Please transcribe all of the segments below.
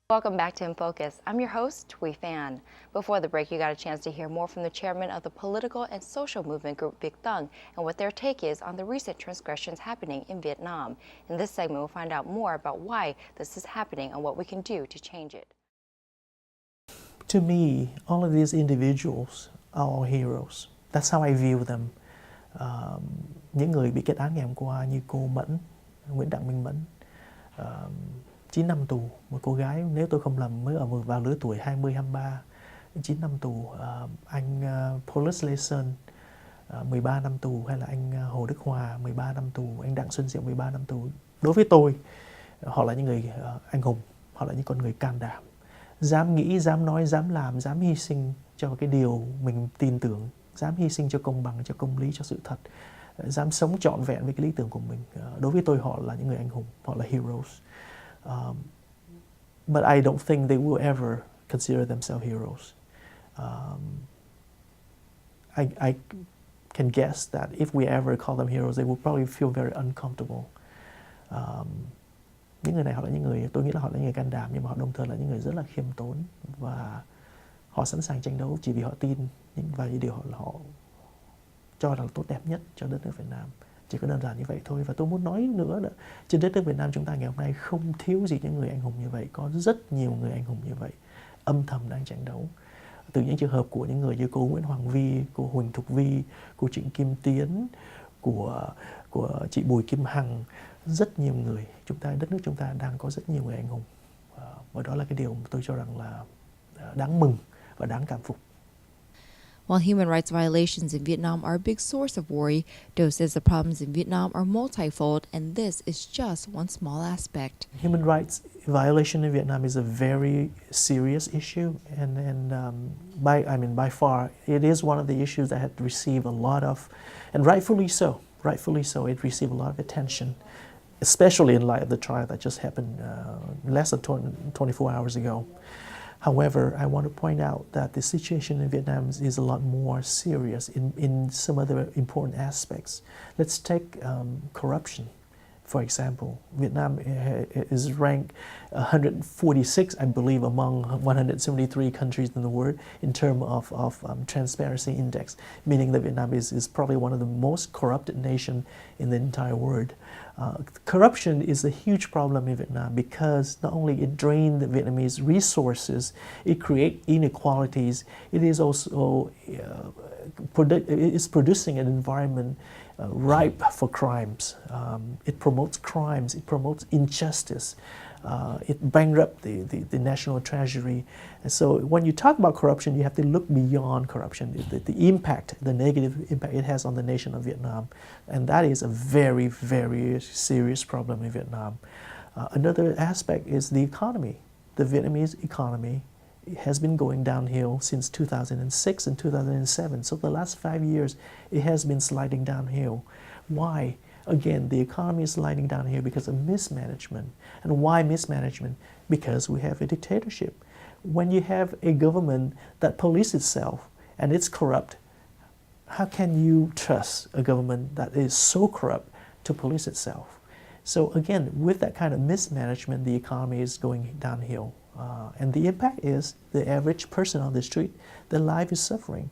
Welcome back to INFOCUS. I'm your host, Thuy Phan. Before the break, you got a chance to hear more from the chairman of the political and social movement group Vic Thung and what their take is on the recent transgressions happening in Vietnam. In this segment, we'll find out more about why this is happening and what we can do to change it. To me, all of these individuals are all heroes. That's how I view them. Những người bị kết án ngày hôm qua như cô Mẫn, Nguyễn Đặng Minh Mẫn, 9 năm tù, một cô gái nếu tôi không lầm mới vào lứa tuổi 20-23, 9 năm tù. Anh Paulus Lê Sơn 13 năm tù, hay là anh Hồ Đức Hòa 13 năm tù, anh Đặng Xuân Diệu 13 năm tù. Đối với tôi, họ là những người anh hùng, họ là những con người can đảm, dám nghĩ, dám nói, dám làm, dám hy sinh cho cái điều mình tin tưởng, dám hy sinh cho công bằng, cho công lý, cho sự thật, dám sống trọn vẹn với cái lý tưởng của mình. Đối với tôi, họ là những người anh hùng, họ là heroes. But I don't think they will ever consider themselves heroes. I can guess that if we ever call them heroes, they will probably feel very uncomfortable. Những người này họ là những người, tôi nghĩ là họ là những người can đảm, nhưng mà họ đồng thời là những người rất là khiêm tốn, và họ sẵn sàng tranh đấu chỉ vì họ tin vào những điều họ cho là tốt đẹp nhất cho đất nước Việt Nam. Chỉ có đơn giản như vậy thôi. Và tôi muốn nói nữa là trên đất nước Việt Nam chúng ta ngày hôm nay không thiếu gì những người anh hùng như vậy. Có rất nhiều người anh hùng như vậy âm thầm đang tranh đấu. Từ những trường hợp của những người như cô Nguyễn Hoàng Vi, cô Huỳnh Thục Vi, cô Trịnh Kim Tiến, của chị Bùi Kim Hằng, rất nhiều người. Đất nước chúng ta đang có rất nhiều người anh hùng. Và đó là cái điều mà tôi cho rằng là đáng mừng và đáng cảm phục. While human rights violations in Vietnam are a big source of worry, Do says the problems in Vietnam are multifold, and this is just one small aspect. Human rights violation in Vietnam is a very serious issue, and by far, it is one of the issues that had received a lot of, and rightfully so, it received a lot of attention, especially in light of the trial that just happened less than 24 hours ago. However, I want to point out that the situation in Vietnam is a lot more serious in some other important aspects. Let's take corruption, for example. Vietnam is ranked 146, I believe, among 173 countries in the world in terms of transparency index, meaning that Vietnam is probably one of the most corrupted nations in the entire world. Corruption is a huge problem in Vietnam because not only it drains the Vietnamese resources, it creates inequalities, it is also it's producing an environment ripe for crimes. It promotes crimes, it promotes injustice, it bankrupts the national treasury. And so when you talk about corruption, you have to look beyond corruption, the impact, the negative impact it has on the nation of Vietnam. And that is a very, very serious problem in Vietnam. Another aspect is the economy. The Vietnamese economy has been going downhill since 2006 and 2007. So the last 5 years, it has been sliding downhill. Why? Again, the economy is sliding downhill because of mismanagement. And why mismanagement? Because we have a dictatorship. When you have a government that polices itself and it's corrupt, how can you trust a government that is so corrupt to police itself? So again, with that kind of mismanagement, the economy is going downhill. And the impact is the average person on the street, their life is suffering.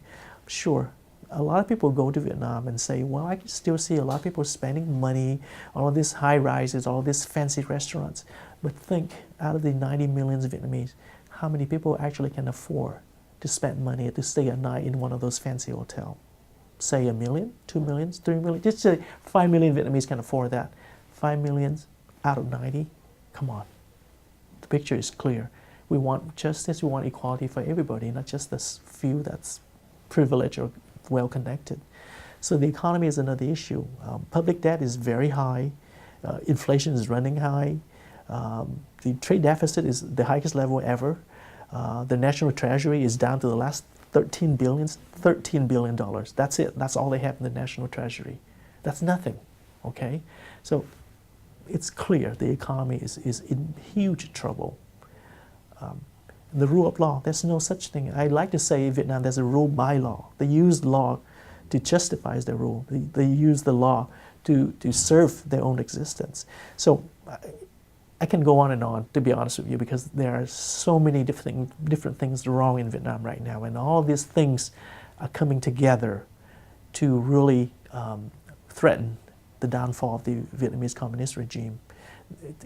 Sure, a lot of people go to Vietnam and say, well, I can still see a lot of people spending money on all these high rises, all these fancy restaurants. But think, out of the 90 million Vietnamese, how many people actually can afford to spend money to stay a night in one of those fancy hotels? Say 1 million, 2 million, 3 million, just say 5 million Vietnamese can afford that. 5 million out of 90, come on. The picture is clear. We want justice, we want equality for everybody, not just this few that's privileged or well-connected. So the economy is another issue. Public debt is very high. Inflation is running high. The trade deficit is the highest level ever. The national treasury is down to the last $13 billion. That's it. That's all they have in the national treasury. That's nothing, okay? So it's clear the economy is in huge trouble. The rule of law, there's no such thing. I like to say in Vietnam there's a rule by law. They use law to justify their rule. They use the law to serve their own existence. So I can go on, to be honest with you, because there are so many different things wrong in Vietnam right now, and all these things are coming together to really threaten the downfall of the Vietnamese communist regime.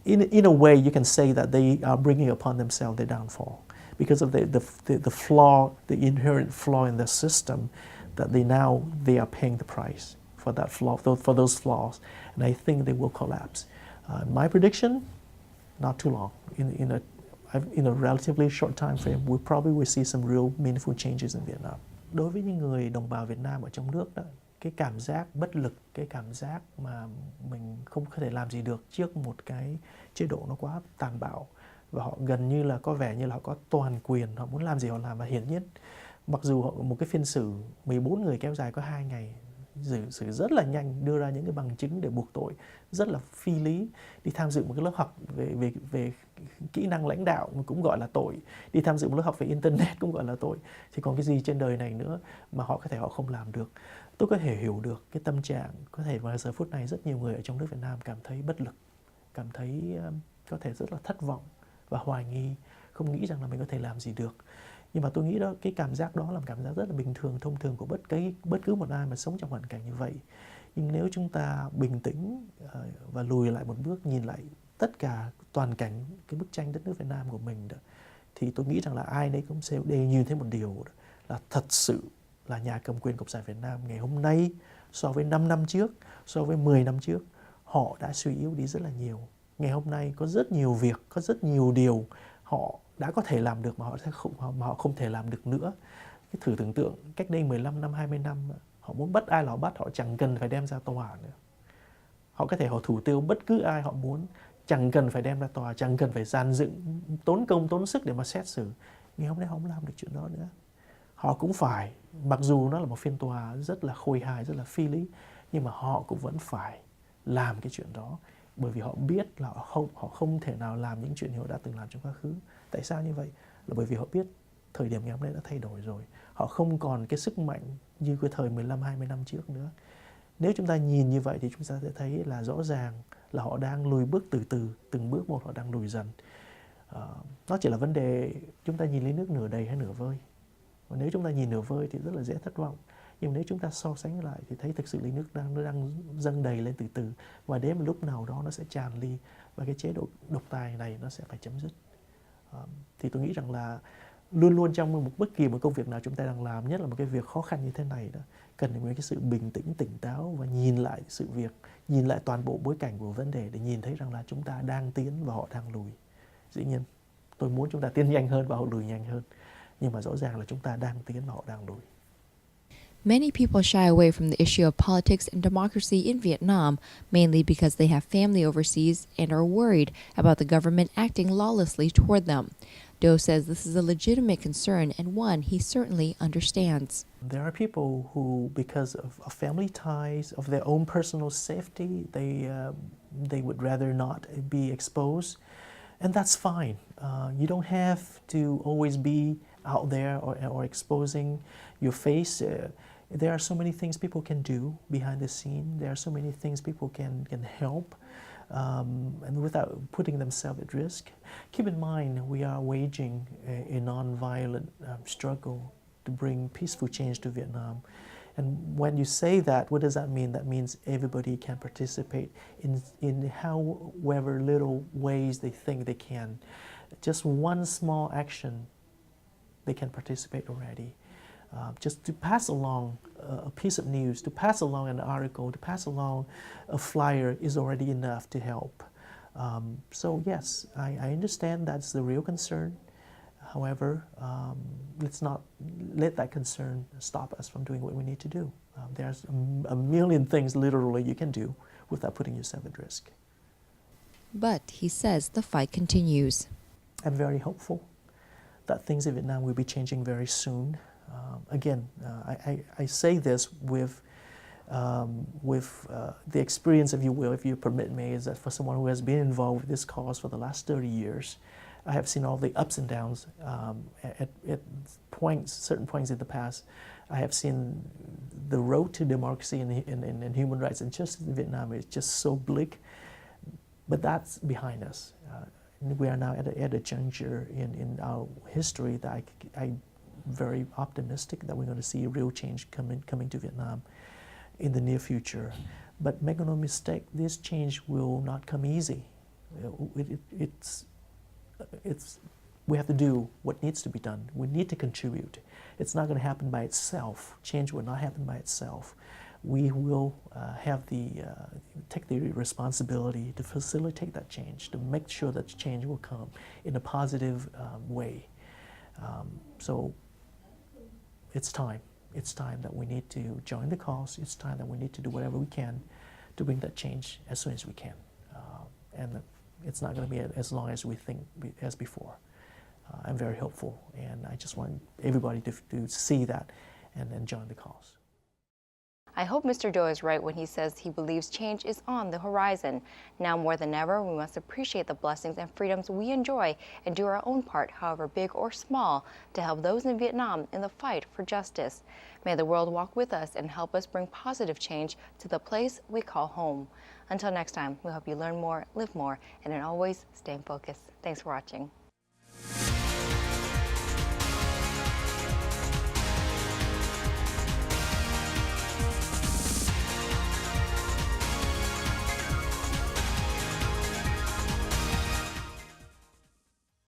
In a way, you can say that they are bringing upon themselves their downfall because of the flaw, the inherent flaw in their system, that they are paying the price for that flaw, for those flaws, and I think they will collapse. My prediction, not too long. In a relatively short time frame, we probably will see some real meaningful changes in Vietnam. Đối với những người đồng bào Việt Nam ở trong nước đó, cái cảm giác bất lực, cái cảm giác mà mình không có thể làm gì được trước một cái chế độ nó quá tàn bạo, và họ gần như là có vẻ như là họ có toàn quyền, họ muốn làm gì họ làm. Và hiển nhiên, mặc dù một cái phiên xử 14 người kéo dài có 2 ngày, xử rất là nhanh, đưa ra những cái bằng chứng để buộc tội rất là phi lý. Đi tham dự một cái lớp học về kỹ năng lãnh đạo cũng gọi là tội, đi tham dự một lớp học về internet cũng gọi là tội, thì còn cái gì trên đời này nữa mà họ không làm được. Tôi có thể hiểu được cái tâm trạng, có thể vào giờ phút này rất nhiều người ở trong nước Việt Nam cảm thấy bất lực, cảm thấy có thể rất là thất vọng và hoài nghi, không nghĩ rằng là mình có thể làm gì được. Nhưng mà tôi nghĩ đó, cái cảm giác đó là một cảm giác rất là bình thường, thông thường của bất cứ một ai mà sống trong hoàn cảnh như vậy. Nhưng nếu chúng ta bình tĩnh và lùi lại một bước, nhìn lại tất cả toàn cảnh cái bức tranh đất nước Việt Nam của mình đó, thì tôi nghĩ rằng là ai nấy cũng sẽ đều nhìn thấy một điều đó, là thật sự là nhà cầm quyền Cộng sản Việt Nam ngày hôm nay so với 5 năm trước, so với 10 năm trước, họ đã suy yếu đi rất là nhiều. Ngày hôm nay có rất nhiều việc, có rất nhiều điều họ đã có thể làm được mà họ không thể làm được nữa. Cái thử tưởng tượng cách đây 15 năm, 20 năm, họ muốn bắt ai là họ bắt, họ chẳng cần phải đem ra tòa nữa. Họ có thể họ thủ tiêu bất cứ ai họ muốn, chẳng cần phải đem ra tòa, chẳng cần phải dàn dựng, tốn công, tốn sức để mà xét xử. Ngày hôm nay họ không làm được chuyện đó nữa. Họ cũng phải, mặc dù nó là một phiên tòa rất là khôi hài, rất là phi lý, nhưng mà họ cũng vẫn phải làm cái chuyện đó, bởi vì họ biết là họ không thể nào làm những chuyện họ đã từng làm trong quá khứ. Tại sao như vậy? Là bởi vì họ biết thời điểm ngày hôm nay đã thay đổi rồi. Họ không còn cái sức mạnh như cái thời 15-20 năm trước nữa. Nếu chúng ta nhìn như vậy thì chúng ta sẽ thấy là rõ ràng là họ đang lùi bước từ từ, từng bước một họ đang lùi dần. Nó chỉ là vấn đề chúng ta nhìn lấy nước nửa đầy hay nửa vơi. Và nếu chúng ta nhìn nửa vơi thì rất là dễ thất vọng. Nhưng nếu chúng ta so sánh lại thì thấy thực sự ly nước đang dâng đầy lên từ từ. Và đến một lúc nào đó nó sẽ tràn ly và cái chế độ độc tài này nó sẽ phải chấm dứt. Thì tôi nghĩ rằng là luôn luôn trong bất kỳ một công việc nào chúng ta đang làm, nhất là một cái việc khó khăn như thế này đó, cần phải có cái sự bình tĩnh, tỉnh táo và nhìn lại sự việc, nhìn lại toàn bộ bối cảnh của vấn đề để nhìn thấy rằng là chúng ta đang tiến và họ đang lùi. Dĩ nhiên, tôi muốn chúng ta tiến nhanh hơn và họ lùi nhanh hơn. Nhưng mà rõ ràng là chúng ta đang tiến và họ đang lùi. Many people shy away from the issue of politics and democracy in Vietnam, mainly because they have family overseas and are worried about the government acting lawlessly toward them. Do says this is a legitimate concern and one he certainly understands. There are people who, because of family ties, of their own personal safety, they would rather not be exposed, and that's fine. You don't have to always be out there or exposing your face. There are so many things people can do behind the scene. There are so many things people can help, and without putting themselves at risk. Keep in mind, we are waging a non-violent struggle to bring peaceful change to Vietnam. And when you say that, what does that mean? That means everybody can participate in however little ways they think they can. Just one small action, they can participate already. Just to pass along a piece of news, to pass along an article, to pass along a flyer is already enough to help. So yes, I understand that's the real concern. However, let's not let that concern stop us from doing what we need to do. There's a million things literally you can do without putting yourself at risk. But he says the fight continues. I'm very hopeful that things in Vietnam will be changing very soon. I say this with the experience, if you will, if you permit me, is that for someone who has been involved with this cause for the last 30 years, I have seen all the ups and downs at certain points in the past. I have seen the road to democracy and human rights and justice in Vietnam is just so bleak. But that's behind us. we are now at a juncture in our history that I'm very optimistic that we're going to see a real change coming to Vietnam in the near future. But make no mistake, this change will not come easy. We have to do what needs to be done. We need to contribute. It's not going to happen by itself. Change will not happen by itself. We will take the responsibility to facilitate that change, to make sure that change will come in a positive way. So it's time. It's time that we need to join the cause. It's time that we need to do whatever we can to bring that change as soon as we can. And it's not going to be as long as we think as before. I'm very hopeful, and I just want everybody to see that and join the cause. I hope Mr. Do is right when he says he believes change is on the horizon. Now more than ever, we must appreciate the blessings and freedoms we enjoy and do our own part, however big or small, to help those in Vietnam in the fight for justice. May the world walk with us and help us bring positive change to the place we call home. Until next time, we hope you learn more, live more, and always stay in focus. Thanks for watching.